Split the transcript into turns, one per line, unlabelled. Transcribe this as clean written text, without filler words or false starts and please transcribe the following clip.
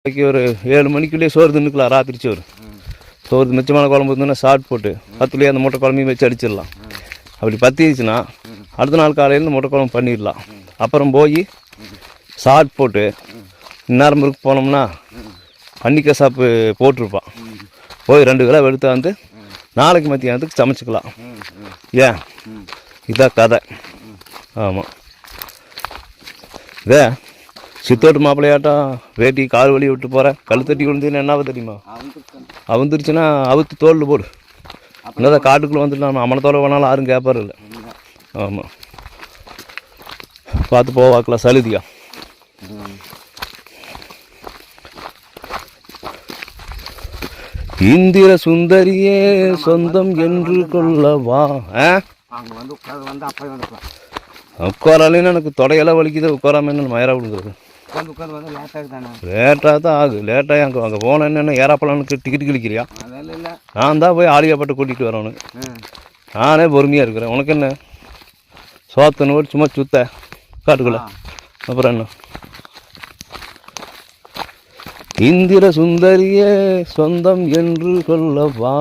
ஒரு 7 மணிக்குள்ளேயே சோறு தின்னுக்கலாம். ராத்திரி சோறு மிச்சமான குழம்பு இருந்ததுன்னா சாட் போட்டு 10லேயே அந்த முட்டை குழம்பையும் வச்சு அடிச்சிடலாம். அப்படி பற்றிடுச்சுன்னா அடுத்த நாள் காலையில் முட்டை குழம்பு பண்ணிடலாம். அப்புறம் போய் சாட் போட்டு இந்நேரம் முறுக்கு போனோம்னா பன்னி கசாப்பு போட்டிருப்பான். போய் 2 கிலோ எடுத்து வந்து நாளைக்கு மத்தியானத்துக்கு சமைச்சிக்கலாம். ஏன் இதான் கதை. ஆமாம், இதே சித்தோட்டு மாப்பிள்ளையாட்டம் வேட்டி கால் வலி விட்டு போகிற கழுத்தட்டி விழுந்துன்னு என்ன தெரியுமா? அவுந்துருச்சுன்னா அவுத்து தோல் போடு. என்னதான் காட்டுக்குள்ளே வந்துட்டு நம்ம அம்மனை தோலை வேணாலும் யாரும் கேட்பாரு இல்லை. ஆமாம், பார்த்து போவாக்கலாம். சலுதியா இந்திர சுந்தரியே சொந்தம் என்று கொள்ளவா. உட்காராலேன்னு எனக்கு தொடையெல்லாம் வலிக்குது. உட்காராம என்ன மயரா விடுங்கிறது. லேட்டாக தான் ஆகுது. லேட்டாக அங்கே போனேன்னு என்ன ஏறாப்பலான்னு டிக்கெட் கிழிக்கிறியா? நான் தான் போய் ஆலியாப்பட்டு கூட்டிகிட்டு வரேன். நானே பொறுமையாக இருக்கிறேன். உனக்கு என்ன சோத்தன்னு போட்டு சும்மா சுத்த காட்டுக்குள்ள. அப்புறம் என்ன இந்திர சுந்தரியே சொந்தம் என்று சொல்லவா.